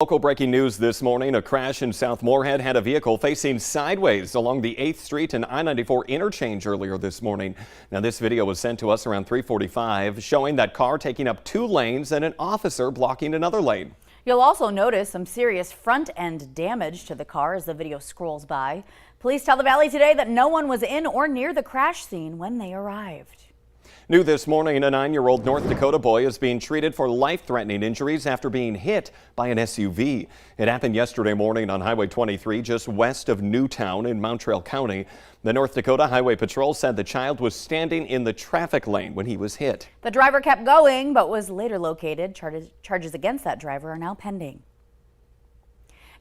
Local breaking news this morning. A crash in South Moorhead had a vehicle facing sideways along the 8th Street and I-94 interchange earlier this morning. Now, this video was sent to us around 3:45, showing that car taking up 2 lanes and an officer blocking another lane. You'll also notice some serious front end damage to the car as the video scrolls by. Police tell the Valley today that no one was in or near the crash scene when they arrived. New this morning, a 9-year-old North Dakota boy is being treated for life-threatening injuries after being hit by an SUV. It happened yesterday morning on Highway 23, just west of Newtown in Mountrail County. The North Dakota Highway Patrol said the child was standing in the traffic lane when he was hit. The driver kept going but was later located. Charges against that driver are now pending.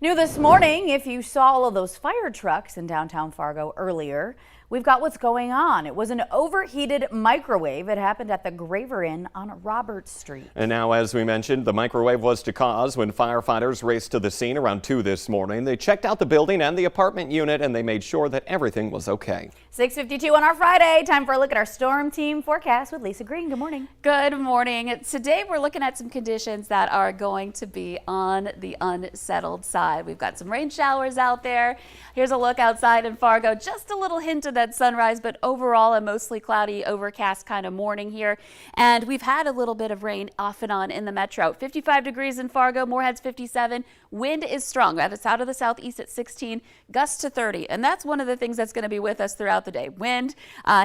New this morning, if you saw all of those fire trucks in downtown Fargo earlier, we've got what's going on. It was an overheated microwave. It happened at the Graver Inn on Roberts Street. And now, as we mentioned, the microwave was to cause when firefighters raced to the scene around 2 this morning. They checked out the building and the apartment unit, and they made sure that everything was okay. 6:52 on our Friday. Time for a look at our storm team forecast with Lisa Green. Good morning. Good morning. Today we're looking at some conditions that are going to be on the unsettled side. We've got some rain showers out there. Here's a look outside in Fargo. Just a little hint of that sunrise, but overall a mostly cloudy, overcast kind of morning here. And we've had a little bit of rain off and on in the metro. 55 degrees in Fargo, Moorhead's 57. Wind is strong. It's out of the southeast at 16, gusts to 30. And that's one of the things that's going to be with us throughout the day. Wind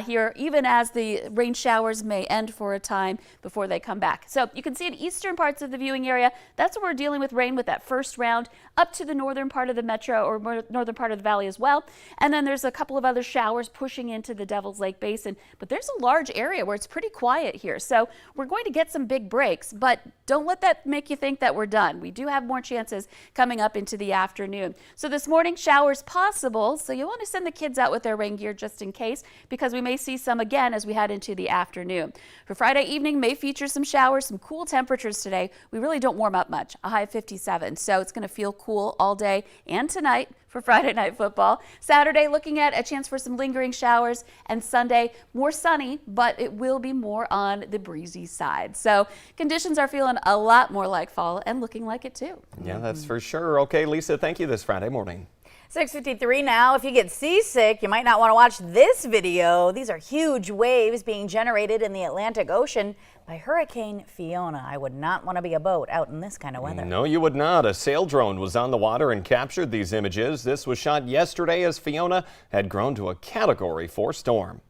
here, even as the rain showers may end for a time before they come back. So you can see in eastern parts of the viewing area, that's where we're dealing with rain with that first round up to the northern part of the metro or northern part of the valley as well. And then there's a couple of other showers pushing into the Devil's Lake Basin. But there's a large area where it's pretty quiet here. So we're going to get some big breaks, but don't let that make you think that we're done. We do have more chances coming up into the afternoon. So this morning, showers possible. So you want to send the kids out with their rain gear just in case, because we may see some again as we head into the afternoon. For Friday evening, may feature some showers, some cool temperatures today. We really don't warm up much, a high of 57. So it's going to feel cool all day and tonight for Friday Night Football. Saturday, looking at a chance for some lingering showers, and Sunday, more sunny, but it will be more on the breezy side. So conditions are feeling a lot more like fall and looking like it too. Yeah, that's for sure. Okay, Lisa, thank you this Friday morning. 6:53 now. If you get seasick, you might not want to watch this video. These are huge waves being generated in the Atlantic Ocean by Hurricane Fiona. I would not want to be a boat out in this kind of weather. No, you would not. A sail drone was on the water and captured these images. This was shot yesterday as Fiona had grown to a Category 4 storm.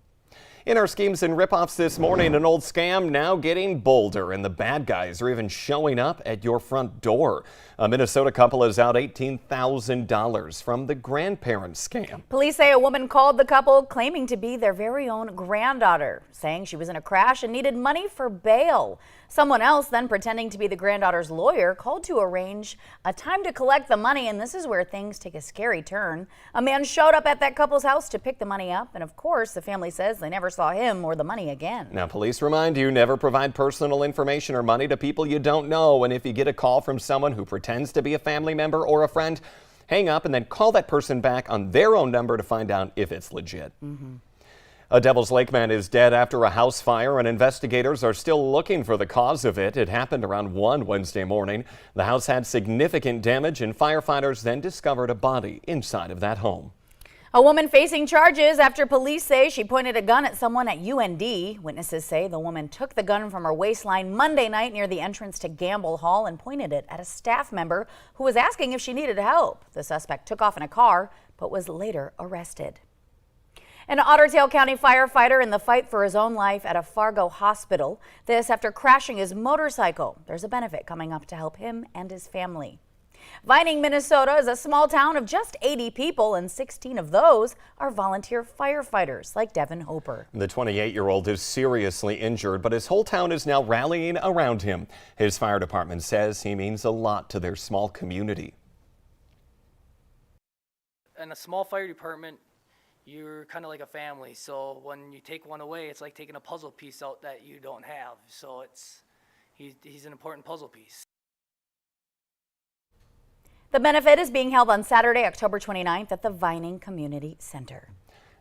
In our schemes and ripoffs this morning, an old scam now getting bolder, and the bad guys are even showing up at your front door. A Minnesota couple is out $18,000 from the grandparent scam. Police say a woman called the couple claiming to be their very own granddaughter, saying she was in a crash and needed money for bail. Someone else, then pretending to be the granddaughter's lawyer, called to arrange a time to collect the money, and this is where things take a scary turn. A man showed up at that couple's house to pick the money up, and of course, the family says they never saw him or the money again. Now, police remind you, never provide personal information or money to people you don't know, and if you get a call from someone who pretends to be a family member or a friend, hang up and then call that person back on their own number to find out if it's legit. A Devil's Lake man is dead after a house fire, and investigators are still looking for the cause of it. It happened around 1 Wednesday morning. The house had significant damage, and firefighters then discovered a body inside of that home. A woman facing charges after police say she pointed a gun at someone at UND. Witnesses say the woman took the gun from her waistline Monday night near the entrance to Gamble Hall and pointed it at a staff member who was asking if she needed help. The suspect took off in a car but was later arrested. An Otter Tail County firefighter in the fight for his own life at a Fargo hospital. This after crashing his motorcycle. There's a benefit coming up to help him and his family. Vining, Minnesota is a small town of just 80 people, and 16 of those are volunteer firefighters like Devin Hoper. The 28-year-old is seriously injured, but his whole town is now rallying around him. His fire department says he means a lot to their small community. In a small fire department, you're kind of like a family. So when you take one away, it's like taking a puzzle piece out that you don't have. So he's an important puzzle piece. The benefit is being held on Saturday, October 29th at the Vining Community Center.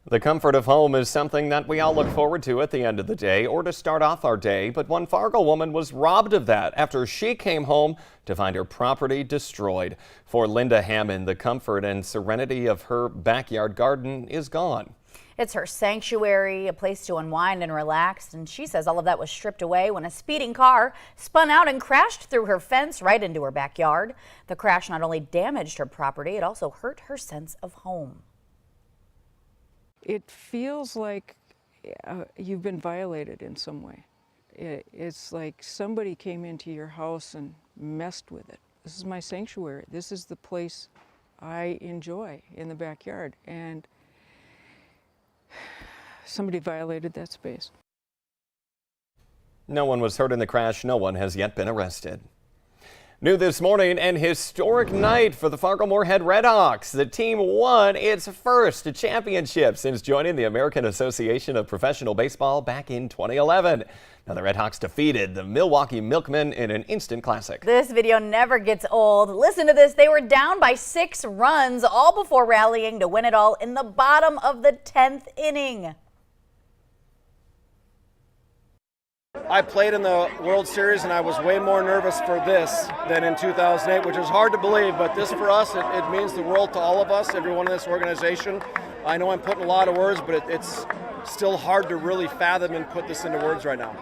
The comfort of home is something that we all look forward to at the end of the day or to start off our day, but one Fargo woman was robbed of that after she came home to find her property destroyed. For Linda Hammond, the comfort and serenity of her backyard garden is gone. It's her sanctuary, a place to unwind and relax, and she says all of that was stripped away when a speeding car spun out and crashed through her fence right into her backyard. The crash not only damaged her property, it also hurt her sense of home. It feels like you've been violated in some way. It's like somebody came into your house and messed with it. This is my sanctuary. This is the place I enjoy in the backyard, and somebody violated that space. No one was hurt in the crash. No one has yet been arrested. New this morning, an historic night for the Fargo-Moorhead Redhawks. The team won its first championship since joining the American Association of Professional Baseball back in 2011. Now, the Redhawks defeated the Milwaukee Milkmen in an instant classic. This video never gets old. Listen to this. They were down by 6 runs, all before rallying to win it all in the bottom of the 10th inning. I played in the World Series and I was way more nervous for this than in 2008, which is hard to believe, but this for us, it means the world to all of us, everyone in this organization. I know I'm putting a lot of words, but it's still hard to really fathom and put this into words right now.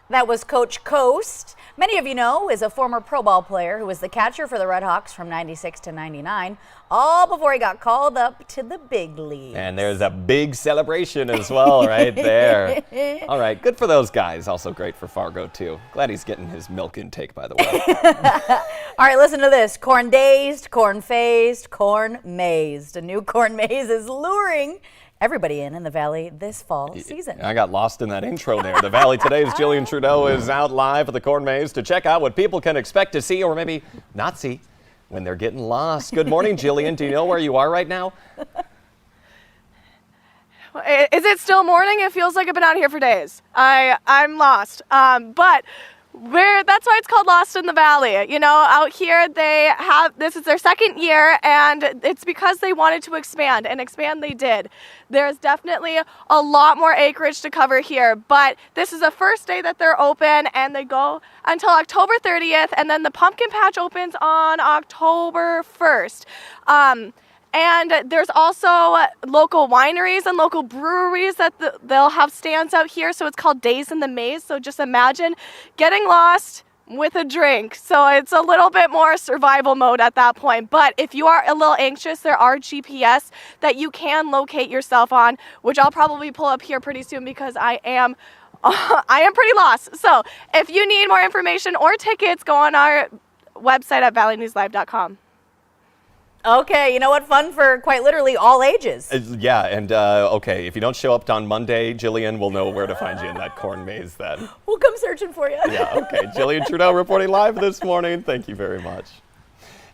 That was Coach Coast. Many of you know is a former pro ball player who was the catcher for the Redhawks from 96 to 99, all before he got called up to the big leagues. And there's a big celebration as well right there. All right, good for those guys. Also great for Fargo, too. Glad he's getting his milk intake, by the way. All right, listen to this. Corn dazed, corn phased, corn mazed. A new corn maze is luring everybody in the Valley this fall season. I got lost in that intro there. The Valley Today's Jillian Trudeau is out live at the Corn Maze to check out what people can expect to see or maybe not see when they're getting lost. Good morning, Jillian. Do you know where you are right now? Is it still morning? It feels like I've been out here for days. I'm lost. But that's why it's called Lost in the Valley. You know, out here this is their second year, and it's because they wanted to expand, and expand they did. There's definitely a lot more acreage to cover here, but this is the first day that they're open, and they go until October 30th, and then the pumpkin patch opens on October 1st. And there's also local wineries and local breweries that they'll have stands out here. So it's called Days in the Maze. So just imagine getting lost with a drink. So it's a little bit more survival mode at that point. But if you are a little anxious, there are GPS that you can locate yourself on, which I'll probably pull up here pretty soon because I am pretty lost. So if you need more information or tickets, go on our website at valleynewslive.com. Okay, you know what? Fun for quite literally all ages. Yeah, and okay, if you don't show up on Monday, Jillian will know where to find you in that corn maze then. We'll come searching for you. Yeah, okay. Jillian Trudeau reporting live this morning. Thank you very much.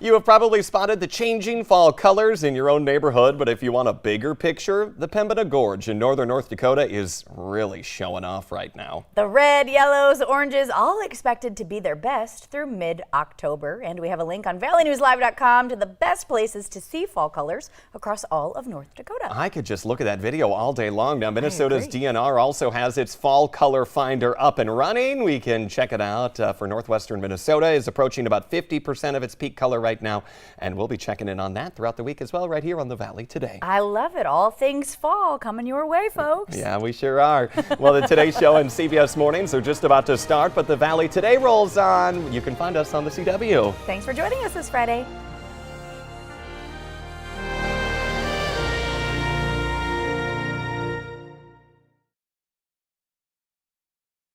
You have probably spotted the changing fall colors in your own neighborhood, but if you want a bigger picture, the Pembina Gorge in northern North Dakota is really showing off right now. The red, yellows, oranges, all expected to be their best through mid-October. And we have a link on valleynewslive.com to the best places to see fall colors across all of North Dakota. I could just look at that video all day long. Now, Minnesota's DNR also has its fall color finder up and running. We can check it out for northwestern Minnesota. Is approaching about 50% of its peak color right now, and we'll be checking in on that throughout the week as well right here on the Valley Today. I love it. All things fall coming your way, folks. Yeah, we sure are. Well, the Today Show and CBS Mornings are just about to start, but the Valley Today rolls on. You can find us on the CW. Thanks for joining us this Friday.